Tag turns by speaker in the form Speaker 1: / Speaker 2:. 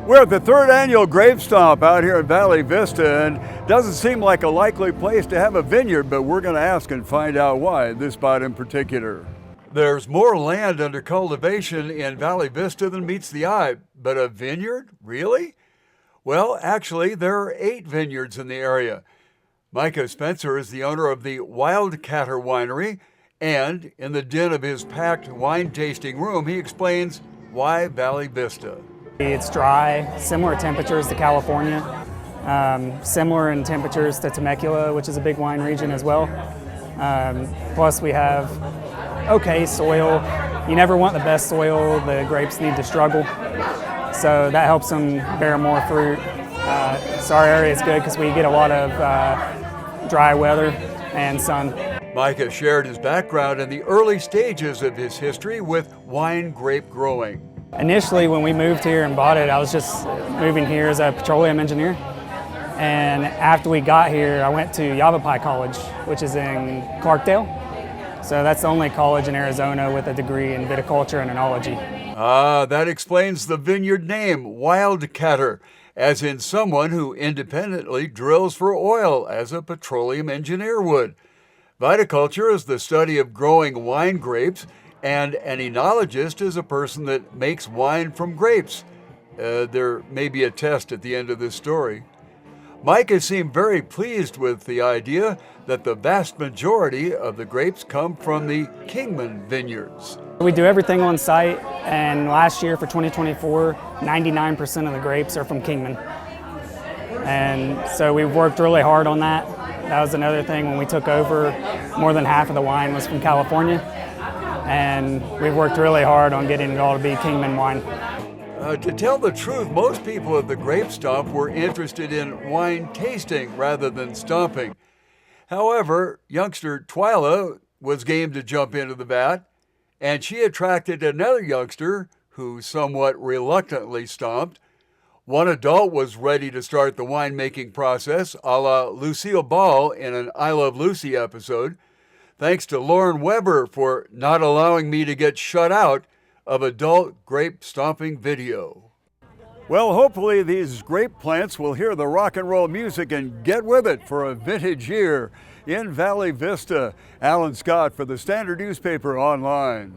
Speaker 1: We're at the third annual Grape Stomp out here in Valle Vista, and doesn't seem like a likely place to have a vineyard, but we're going to ask and find out why, this spot in particular. There's more land under cultivation in Valle Vista than meets the eye, but a vineyard? Really? Well, actually, there are 8 vineyards in the area. Micah Spencer is the owner of the Wildcatter Winery, and in the den of his packed wine tasting room, he explains why Valle Vista.
Speaker 2: It's dry, similar temperatures to California, similar in temperatures to Temecula, which is a big wine region as well. Plus we have okay soil. You never want the best soil, the grapes need to struggle. So that helps them bear more fruit. So our area is good because we get a lot of dry weather and sun.
Speaker 1: Micah shared his background in the early stages of his history with wine grape growing.
Speaker 2: Initially, when we moved here and bought it, I was just moving here as a petroleum engineer. And after we got here, I went to Yavapai College, which is in Clarkdale. So that's the only college in Arizona with a degree in viticulture and enology.
Speaker 1: Ah, that explains the vineyard name, Wildcatter, as in someone who independently drills for oil as a petroleum engineer would. Viticulture is the study of growing wine grapes, and an enologist is a person that makes wine from grapes. There may be a test at the end of this story. Micah seemed very pleased with the idea that the vast majority of the grapes come from the Kingman vineyards.
Speaker 2: We do everything on site, and last year for 2024, 99% of the grapes are from Kingman. And so we've worked really hard on that. That was another thing when we took over, more than half of the wine was from California. And we've worked really hard on getting it all to be Kingman wine.
Speaker 1: To tell the truth, most people at the Grape Stomp were interested in wine tasting rather than stomping. However, youngster Twyla was game to jump into the vat, and she attracted another youngster who somewhat reluctantly stomped. One adult was ready to start the winemaking process, a la Lucille Ball in an I Love Lucy episode. Thanks to Lauren Weber for not allowing me to get shut out of adult grape stomping video. Well, hopefully these grape plants will hear the rock and roll music and get with it for a vintage year in Valle Vista. Alan Scott for the Standard Newspaper Online.